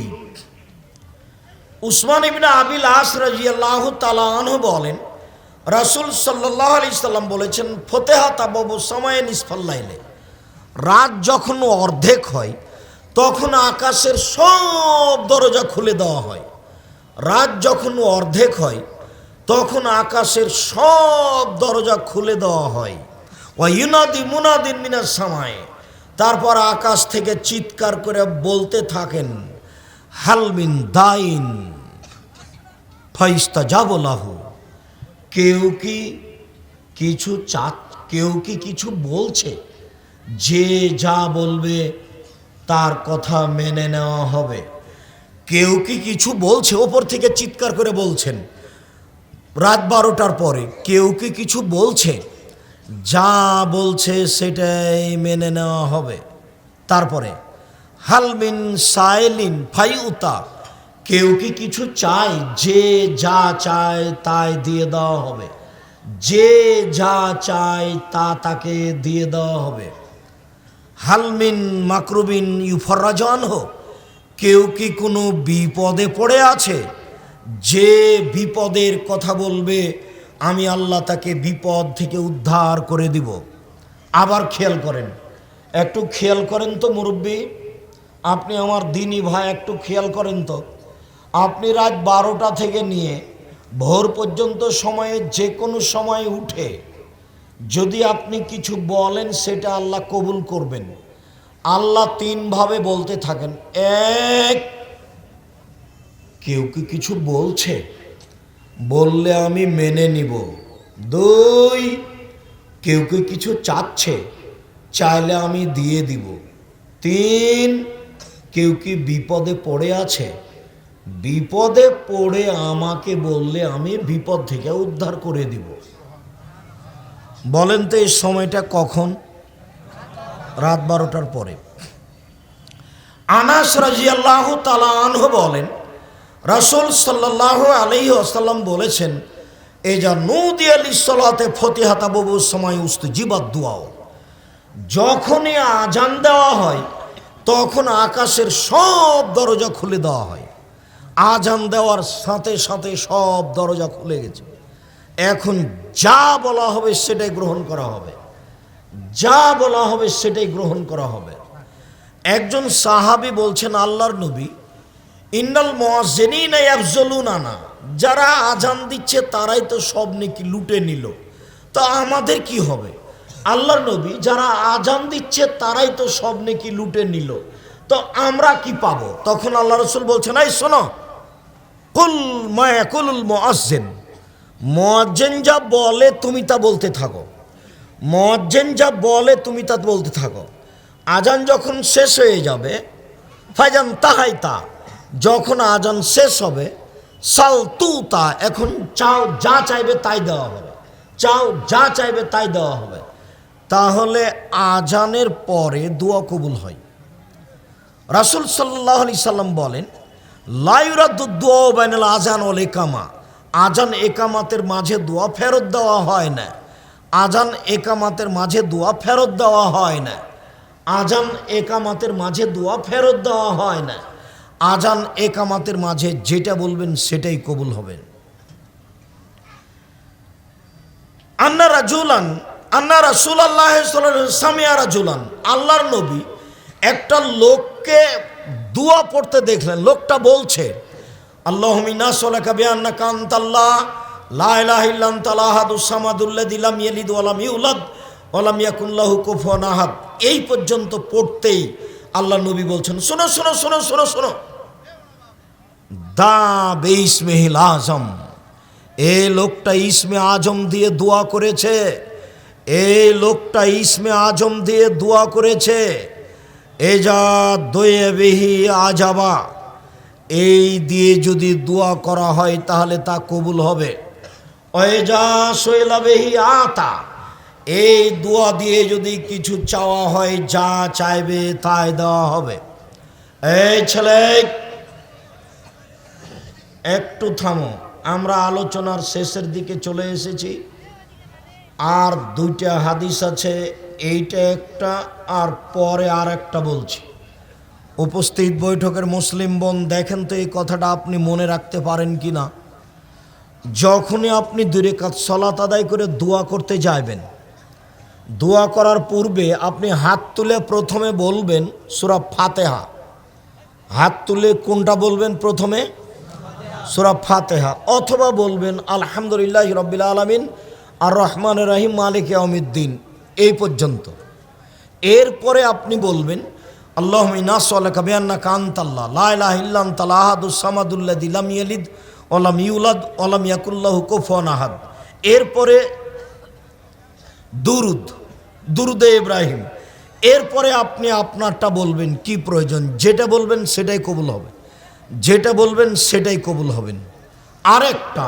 S1: উসমান ইবনে আবিল আস রাদিয়াল্লাহু তাআলা আনহু বলেন, রাসূল সাল্লাল্লাহু আলাইহি সাল্লাম বলেছেন, ফতেহাত আবু সামায়ে নিসফাল লাইলে, রাত যখন অর্ধেক হয় তখন আকাশের সব দরজা খুলে দেওয়া হয়। রাত যখন অর্ধেক হয় তখন আকাশের সব দরজা খুলে দেওয়া হয়। ওয়া ইউনাদি মুনাদিন মিনাস সামায়ে, তারপর আকাশ থেকে চিৎকার করে বলতে থাকেন, হালমিন দাইন ফাইস্তাজাবু লাহু, কেউ কি কিছু বলছে? যে যা বলবে তার কথা মেনে নেওয়া হবে। কেউ কি কিছু বলছে? ওপর থেকে চিৎকার করে বলছেন রাত 12টার পরে, কেউ কি কিছু বলছে? যা বলছে সেটাই মেনে নেওয়া হবে। তারপরে হালমিন সাইলিন ফাইউতা, কেউ কি কিছু চায়? যে যা চায় তাই দিয়ে দেওয়া হবে, যে যা চায় তা তাকে দিয়ে দেওয়া হবে। হালমিন মাকরুবিন ইউফরাজান হো, কেউ কি কোনো বিপদে পড়ে আছে? যে বিপদের কথা বলবে আমি আল্লাহ তাকে বিপদ থেকে উদ্ধার করে দিব। আবার খেয়াল করেন, একটু খেয়াল করেন তো মুরব্বী, আপনি আমার দিনী ভাই, একটু খেয়াল করেন তো। আপনি রাত 12টা থেকে নিয়ে ভোর পর্যন্ত সময়ে যে কোনো সময় উঠে যদি আপনি কিছু বলেন সেটা আল্লাহ কবুল করবেন। আল্লাহ 3 ভাবে বলতে থাকেন। 1, কেউ কি কিছু বলছে? বললে আমি মেনে নিব। 2, কেউ কি কিছু চাচ্ছে? চাইলে আমি দিয়ে দিব। 3, কেউ কি বিপদে পড়ে আছে? বিপদে পড়ে আমাকে বললে আমি বিপদ থেকে উদ্ধার করে দিব। বলেন তো এই সময়টা কখন? রাত 12টার পরে। আনাস রাদিয়াল্লাহু তাআলা আনহু বলেন, রাসূল সাল্লাল্লাহু আলাইহি ওয়াসাল্লাম বলেছেন, এজা নুদিয়া লিসসালাতে ফতিহাতা বুবুস সময় উস্তুজিবাদ দুআ। যখনই আজান দেওয়া হয় তখন আকাশের সব দরজা খুলে দেওয়া হয়। আজান দেওয়ার সাথে সাথে সব দরজা খুলে গেছে। এখন যা বলা হবে সেটাই গ্রহণ করা হবে, যা বলা হবে সেটাই গ্রহণ করা হবে। একজন সাহাবী বলছেন, আল্লাহর নবী, ইন্নাল মুয়াজ্জিনিনা ইয়াফজুলুনানা, যারা আজান দিচ্ছে তারাই তো সব নেকি লুটে নিল, তো আমাদের কি হবে? আল্লাহর নবী, যারা আজান দিচ্ছে তারাই তো সব নেকি লুটে নিল, তো আমরা কি পাবো? তখন আল্লাহ রাসূল বলছেন, এই শোনো, কুল মা ইয়াকুলুল মুয়াজ্জিন, মুয়াজ্জিন যা বলে তুমি তা বলতে থাকো, মুয়াজ্জিন যা বলে তুমি তা বলতে থাকো। আজান যখন শেষ হয়ে যাবে, ফাইজান তাহাইতা, যখন আজান শেষ হবে, সাল তুতা, এখন চাও যা চাইবে তাই দেওয়া হবে, চাও যা চাইবে তাই দেওয়া হবে। তাহলে আজানের পরে দোয়া কবুল হয়। রাসূল সাল্লাল্লাহু আলাইহি সাল্লাম বলেন, লা ইউরাদ্দু দুআ বাইনাল আযান ওয়াল ইকামা, আজান একামাতের মাঝে দোয়া ফেরত দেওয়া হয় না, আজান একামাতের মাঝে দোয়া ফেরত দেওয়া হয় না, আজান একামাতের মাঝে দোয়া ফেরত দেওয়া হয় না। আজান একামাতের মাঝে যেটা বলবেন সেটাই কবুল হবে। আন্না রাজুলান আন্না রাসূলুল্লাহ সাল্লাল্লাহু আলাইহি ওয়াসাল্লাম সামিয়া রাজুলান, আল্লাহর নবী একটা লোককে দোয়া পড়তে দেখলেন। লোকটা বলছে, আল্লাহুম্মা ইন্না নাসআলুকা বিআন্নাকা আনতাল্লাহ লা ইলাহা ইল্লা আনতাল আহাদুস সামাদুল্লাযী লাম ইয়ালিদ ওয়া লাম ইউলাদ ওয়া লাম ইয়াকুল লাহু কুফুয়ান আহাদ। এই পর্যন্ত পড়তেই আল্লাহ নবী বলছেন, শোনো শোনো শোনো শোনো শোনো, দা বিসমিহিল আজম, এই লোকটা ইসমে আজম দিয়ে দোয়া করেছে, এই লোকটা ইসমে আজম দিয়ে দোয়া করেছে। এজা দোয়ে বিহি আজাবা, এই দিয়ে যদি দোয়া করা হয় তাহলে তা কবুল হবে। ওয়েজা সোয়েলা বিহি আতা, এই দোয়া দিয়ে যদি কিছু চাওয়া হয়, যা চাইবে তাই দেওয়া হবে। এই ছেলে, একটু থামো, আমরা আলোচনার শেষের দিকে চলে এসেছি। আর দুইটা হাদিস আছে, এইটা একটা আর পরে আর একটা বলছি। উপস্থিত বৈঠকের মুসলিম বোন, দেখেন তো এই কথাটা আপনি মনে রাখতে পারেন কি না। যখনই আপনি 2 রাকাত সালাত আদায় করে দোয়া করতে যাবেন, দোয়া করার পূর্বে আপনি হাত তুলে প্রথমে বলবেন সূরা ফাতিহা। হাত তুলে কোনটা বলবেন? প্রথমে সূরা ফাতিহা, অথবা বলবেন আলহামদুলিল্লাহি রাব্বিল আলামিন আর রহমানির রহিম মালিক ইয়াউমিদ্দিন, এই পর্যন্ত। এরপরে আপনি বলবেন আল্লাহুম্মা ইন্না নাসআলুকা বিআন্নাকা আনতাল্লাহ লা ইলাহা ইল্লা আনতাল আহাদুস সামাদুল্লাযী লাম ইয়ালিদ ওয়া লাম ইউলাদ ওয়া লাম ইয়াকুল লাহু কুফুয়ান আহাদ। এরপরে দুরুদে ইব্রাহিম। এরপরে আপনি আপনারটা বলবেন, কি প্রয়োজন, যেটা বলবেন সেটাই কবুল হবে, যেটা বলবেন সেটাই কবুল হবেন। আরেকটা,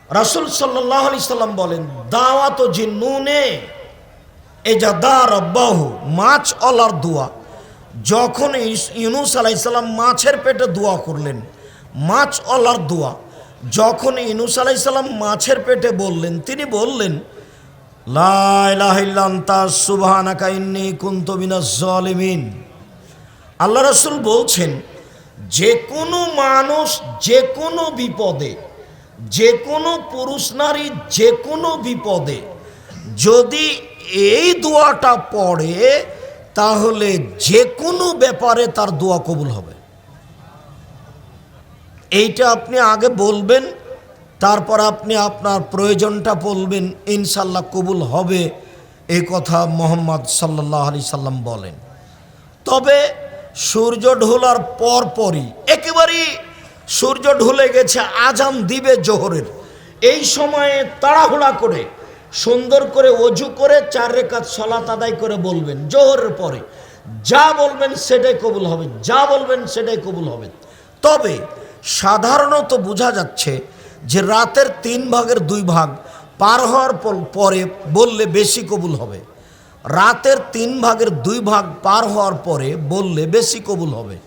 S1: রাসূল সাল্লাল্লাহু আলাইহি সাল্লাম বলেন, দাওয়াত জিন্নুনে এজা দা রাব্বাহু, মাছ অলার দোয়া। যখন ইউনূস আলাইহিস সালাম মাছের পেটে দোয়া করলেন, মাছ অলার দোয়া, যখন ইউনূস আলাইহিস সালাম মাছের পেটে বললেন, তিনি বললেন লা ইলাহা ইল্লা আনতা সুবহানাকা ইন্নী কুনতু মিনাজ জালিমিন। আল্লাহ রাসূল বলছেন, যে কোনো মানুষ যে কোনো বিপদে, যে কোনো পুরুষ নারী যে কোনো বিপদে যদি এই দোয়াটা পড়ে, তাহলে যে কোনো ব্যাপারে তার দোয়া কবুল হবে। এইটা আপনি আগে বলবেন, তারপর আপনি আপনার প্রয়োজনটা বলবেন, ইনশাল্লাহ কবুল হবে, এই কথা মুহাম্মদ সাল্লাল্লাহু আলাইহি সাল্লাম বলেন। তবে সূর্য ঢোলার পরপরই, একেবারেই সূর্য ঢলে গেছে, আজান দিবে জোহরের, এই সময়ে তাড়াহুড়া করে সুন্দর করে ওযু করে 4 রাকাত সালাত আদায় করে বলবেন জোহরের পরে, যা বলবেন সেটাই কবুল হবে, যা বলবেন সেটাই কবুল হবে। তবে সাধারণত বোঝা যাচ্ছে যে রাতের 3 ভাগের 2 ভাগ পার হওয়ার পরে বললে বেশি কবুল হবে। রাতের 3 ভাগের 2 ভাগ পার হওয়ার পরে বললে বেশি কবুল হবে।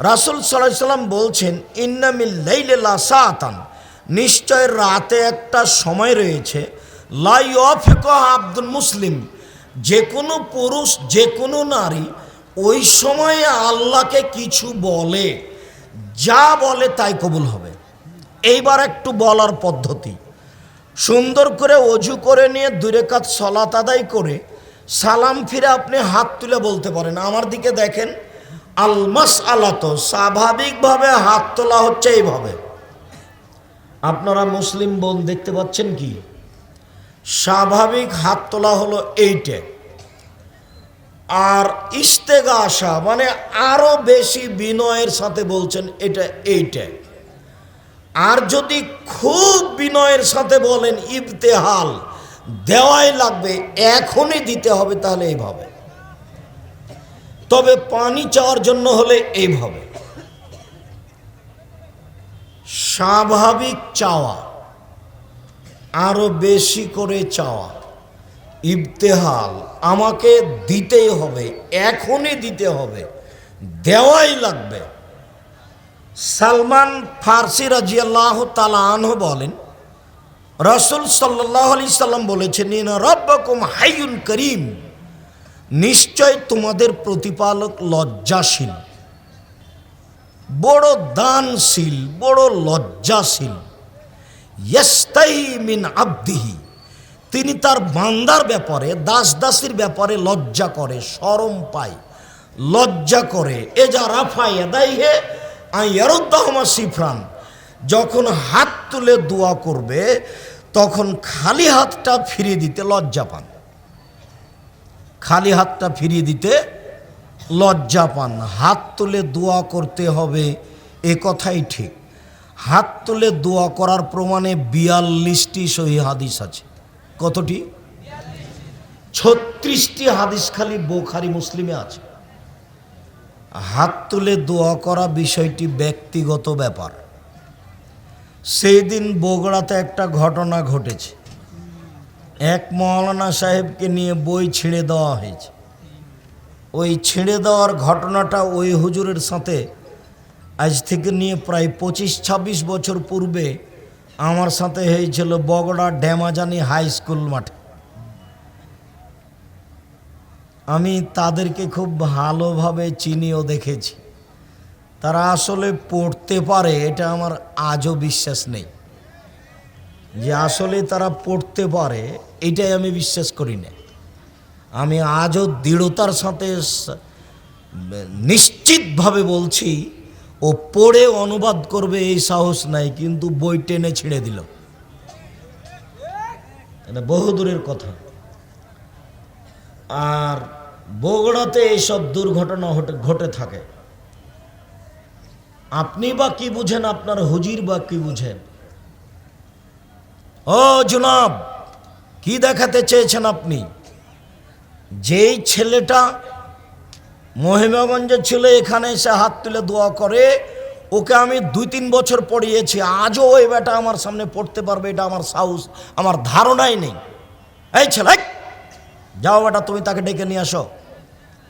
S1: রাসূল সাল্লাল্লাহু আলাইহি সাল্লাম বলছেন, ইন্না মিল লাইলি লাসাআতান, নিশ্চয় রাতে একটা সময় রয়েছে, লা ইউফিকুহা আব্দুল মুসলিম, যে কোনো পুরুষ যে কোনো নারী ওই সময়ে আল্লাহকে কিছু বলে, যা বলে তাই কবুল হবে। এইবার একটু বলার পদ্ধতি, সুন্দর করে অজু করে নিয়ে 2 রাকাত সালাত আদায় করে সালাম ফিরে আপনি হাত তুলে বলতে পারেন, আমার দিকে দেখেন, আল মাসআলাত, স্বাভাবিকভাবে হাত তোলা হচ্ছে এইভাবে। আপনারা মুসলিম বোন দেখতে পাচ্ছেন কি? স্বাভাবিক হাত তোলা হলো এইটা। আর ইস্তেগাসা মানে আরো বেশি বিনয়ের সাথে বলছেন এটা এইটা। আর যদি খুব বিনয়ের সাথে বলেন ইবতেহাল, দেওয়াই লাগবে, এখনই দিতে হবে, তাহলে এইভাবে। তবে পানি চাওয়ার জন্য হলে এইভাবে। স্বাভাবিক চাওয়া, আরো বেশি করে চাওয়া, ইবতেহাল, আমাকে দিতেই হবে, এখনই দিতে হবে, দেওয়াই লাগবে। সালমান ফারসি রাদিয়াল্লাহু তাআলা আনহু বলেন, রাসূল সাল্লাল্লাহু আলাইহি সাল্লাম বলেছেন, ইন্না রাব্বাকুম হাইয়ুন করিম, নিশ্চয় তোমাদের প্রতিপালক লজ্জাশীল, বড় দানশীল, বড় লজ্জাশীল। ইয়াস্তাহি মিন আবদিহি, তিনি তার বান্দার ব্যাপারে, দাস দাসীর ব্যাপারে লজ্জা করে, শরম পায়, লজ্জা করে। এজা রাফা ইয়াদাইহি আয়ারুদ্দাহুমা সিফরান, যখন হাত তুলে দোয়া করবে তখন খালি হাতটা ফিরিয়ে দিতে লজ্জা পান, খালি হাতটা ফিরিয়ে দিতে লজ্জা পান। হাত তুলে দোয়া করতে হবে, এ কথাই ঠিক। হাত তুলে দোয়া করার প্রমাণে 42টি সহিহ হাদিস আছে। কতটি? 36টি হাদিস খালি বুখারী মুসলিমে আছে। হাত তুলে দোয়া করা বিষয়টি ব্যক্তিগত ব্যাপার। সেই দিন বগুড়াতে একটা ঘটনা ঘটেছে। এক মাওলানা সাহেবকে নিয়ে বই ছিঁড়ে দেওয়া হয়েছে। ওই ছিঁড়ে দেওয়ার ঘটনাটা ওই হুজুরের সাথে আজ থেকে নিয়ে প্রায় 25-26 বছর পূর্বে আমার সাথে হয়েছিল বগুড়া ড্যামাজানি হাই স্কুল মাঠে। আমি তাদেরকে খুব ভালোভাবে চিনিও দেখেছি। তারা আসলে পড়তে পারে, এটা আমার আজও বিশ্বাস নেই যে আসলে তারা পড়তে পারে, এটাই আমি বিশ্বাস করি না। আমি আজও দৃঢ়তার সাথে নিশ্চিতভাবে বলছি, ও পড়ে অনুবাদ করবে এই সাহস নাই, কিন্তু বই টেনে ছিঁড়ে দিল। এটা বহুদূরের কথা। আর বগুড়াতে এইসব দুর্ঘটনা ঘটে থাকে। আপনি বা কি বুঝেন, আপনার হুজুর বা কি বুঝেন? ও জনাব, কি দেখাতে চেয়েছেন আপনি? যেই ছেলেটা মহিমাগঞ্জে ছিল, এখানে এসে হাত তুলে দোয়া করে, ওকে আমি 2-3 বছর পড়িয়েছি, আজও ওই বেটা আমার সামনে পড়তে পারবে এটা আমার সাহস, আমার ধারণাই নেই। এই ছেলে, যাও বেটা, তুমি তাকে ডেকে নিয়ে আসো,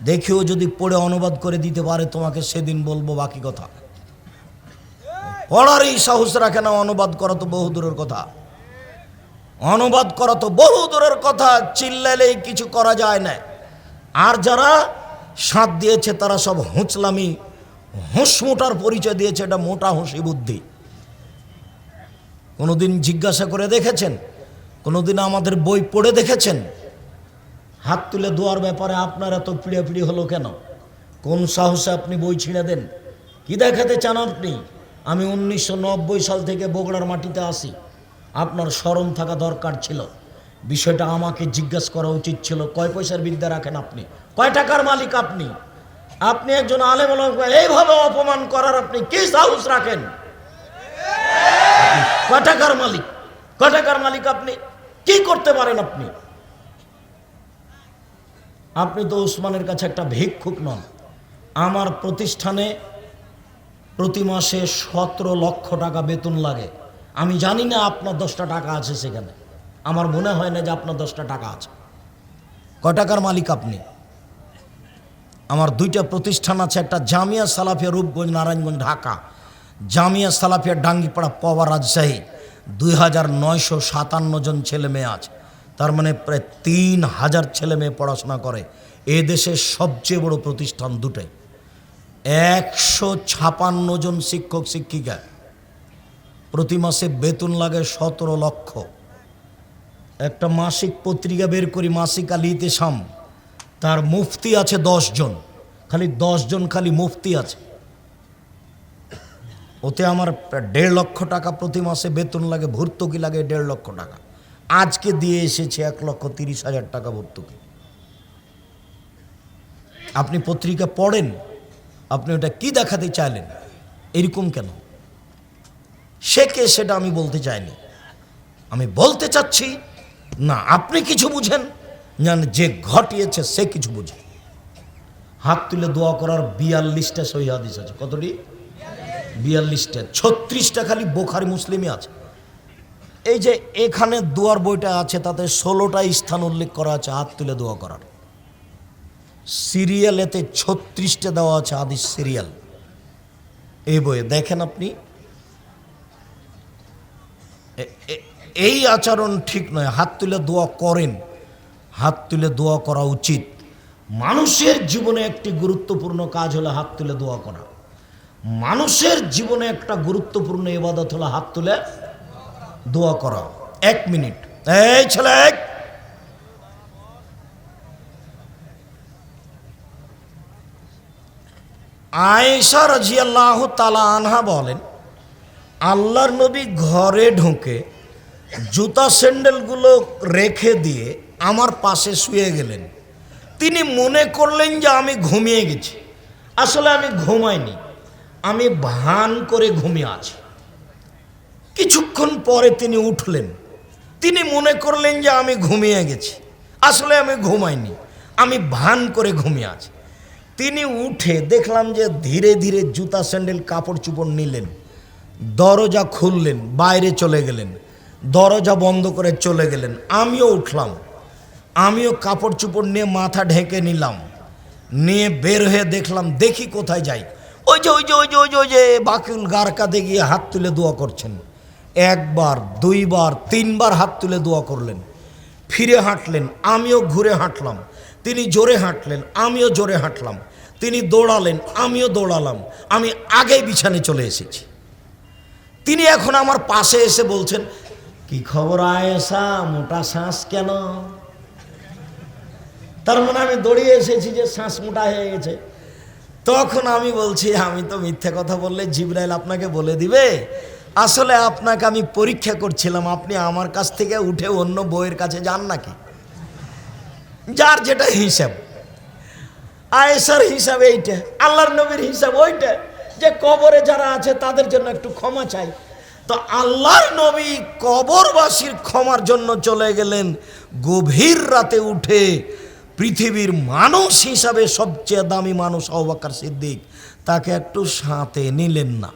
S1: দেখিও যদি পড়ে অনুবাদ করে দিতে পারে তোমাকে সেদিন বলবো বাকি কথা। পড়ারই সাহস রাখে না, অনুবাদ করা তো বহু দূরের কথা। অনুবাদ করা তো বহু দূরের কথা, চিল্লালেই কিছু করা যায় না। আর যারা সাথ দিয়েছে তারা সব হুঁচলামি, হুঁসমোটার পরিচয় দিয়েছে, এটা মোটা হুঁসি বুদ্ধি। কোনোদিন জিজ্ঞাসা করে দেখেছেন? কোনোদিন আমাদের বই পড়ে দেখেছেন? হাত তুলে দোয়ার ব্যাপারে আপনার এত পিড়াপিড়ি হলো কেন? কোন সাহসে আপনি বই ছিঁড়ে দেন? কি দেখাতে চান আপনি? আমি 1990 সাল থেকে বগুড়ার মাটিতে আসি। আপনার শরম থাকা দরকার ছিল। বিষয়টা আমাকে জিজ্ঞাসা করা উচিত ছিল। কয় পয়সার বিদ্যা রাখেন আপনি? কয় টাকার মালিক আপনি? আপনি একজন আলেম ওলামাকে এইভাবে অপমান করার আপনি কি সাহস রাখেন? কয় টাকার মালিক? কয় টাকার মালিক আপনি? কি করতে পারেন আপনি? আপনি তো উসমানের কাছে একটা ভিক্ষুক নন। আমার প্রতিষ্ঠানে প্রতি মাসে 17 লক্ষ টাকা বেতন লাগে। আমি জানি না আপনার 10টা টাকা আছে সেখানে, আমার মনে হয় না যে আপনার 10টা টাকা আছে। কয় টাকার মালিক আপনি? আমার 2টা প্রতিষ্ঠান আছে, একটা জামিয়া সালাফিয়া রূপগঞ্জ নারায়ণগঞ্জ ঢাকা, জামিয়া সালাফিয়া ডাঙ্গিপাড়া পাওয়া রাজশাহী। 2957 জন ছেলে মেয়ে আছে, তার মানে প্রায় 3000 ছেলে মেয়ে পড়াশোনা করে। এ দেশের সবচেয়ে বড় প্রতিষ্ঠান দুটাই। 156 জন শিক্ষক শিক্ষিকা, প্রতি মাসে বেতন লাগে 17 লক্ষ। একটা মাসিক পত্রিকা বের করি, মাসিক আল ইতিসাম, তার মুফতি আছে 10 জন, খালি 10 জন খালি মুফতি আছে। ওতে আমার 1.5 লক্ষ টাকা প্রতি মাসে বেতন লাগে, ভর্তুকি লাগে 1.5 লক্ষ টাকা। আজকে দিয়ে এসেছে 1,30,000 টাকা ভর্তুকি। আপনি পত্রিকা পড়েন, আপনি ওটা কি দেখাতে চাইলেন, এরকম কেন? সে কে সেটা আমি বলতে চাইনি, আমি বলতে চাচ্ছি না আপনি কিছু বুঝেন, জান যে ঘটিয়েছে সে কিছু বুঝে। হাত তুলে দোয়া করার 42টা সহিহ হাদিস আছে। কতটি? 42টা। 36টা খালি বুখারী মুসলিমে আছে। এই যে এখানে দোয়ার বইটা আছে, তাতে 16টা স্থান উল্লেখ করা আছে হাত তুলে দোয়া করার। সিরিয়ালেতে 36টা দেওয়া আছে হাদিস সিরিয়াল, এই বইয়ে দেখেন আপনি। এই আচরণ ঠিক নয়। হাত তুলে দোয়া করেন, হাত তুলে দোয়া করা উচিত। মানুষের জীবনে একটি গুরুত্বপূর্ণ কাজ হলো হাত তুলে দোয়া করা। মানুষের জীবনে একটা গুরুত্বপূর্ণ ইবাদত হলো হাত তুলে দোয়া করা। 1 মিনিট, এই ছেলে, আয়েশা রাদিয়াল্লাহু তাআলা আনহা বলেন, আল্লাহর নবী ঘরে ঢুকে জুতা স্যান্ডেলগুলো রেখে দিয়ে আমার পাশে শুয়ে গেলেন। তিনি মনে করলেন যে আমি ঘুমিয়ে গেছি। আসলে আমি ঘুমাইনি, আমি ভান করে ঘুমিয়ে আছি। কিছুক্ষণ পরে তিনি উঠলেন, তিনি মনে করলেন যে আমি ঘুমিয়ে গেছি। আসলে আমি ঘুমাইনি, আমি ভান করে ঘুমিয়ে আছি। তিনি উঠে দেখলাম যে ধীরে ধীরে জুতা স্যান্ডেল কাপড় চোপড় নিলেন, দরজা খুললেন, বাইরে চলে গেলেন, দরজা বন্ধ করে চলে গেলেন। আমিও উঠলাম, আমিও কাপড় চোপড় নিয়ে মাথা ঢেকে নিলাম, নিয়ে বের হয়ে দেখলাম, দেখি কোথায় যাই, ওই যে ওই যে ওই যে ওই যে ওই যে বাকিউল গারকাতে গিয়ে হাত তুলে দোয়া করছেন। 1 বার 2 বার 3 বার হাত তুলে দোয়া করলেন। ফিরে হাঁটলেন, আমিও ঘুরে হাঁটলাম। তিনি জোরে হাঁটলেন, আমিও জোরে হাঁটলাম। তিনি দৌড়ালেন, আমিও দৌড়ালাম। আমি আগেই বিছানে চলে এসেছি। তিনি এখন আমার পাশে এসে বলছেন, কি খবর আয়েশা, মোটা শ্বাস কেন? তার মানে আমি দৌড়িয়ে এসেছি যে শ্বাস মোটা হয়ে গেছে। তখন আমি বলছি, আমি তো মিথ্যে কথা বললে জিবরাইল আপনাকে বলে দিবে। আসলে আপনাকে আমি পরীক্ষা করছিলাম, আপনি আমার কাছ থেকে উঠে অন্য বইয়ের কাছে যান নাকি। যার যেটা হিসাব, আয়েশার হিসাব এইটা, আল্লাহর নবীর হিসাব ওইটা, যে কবরে যারা আছে তাদের জন্য একটু ক্ষমা চাই। তো আল্লাহর নবী কবরবাসীর ক্ষমার জন্য চলে গেলেন। গভীর রাতে উঠে পৃথিবীর মানুষ হিসাবে সবচেয়ে দামি মানুষ আবু বকর সিদ্দিক, তাকে একটু সাথে নিলেন না।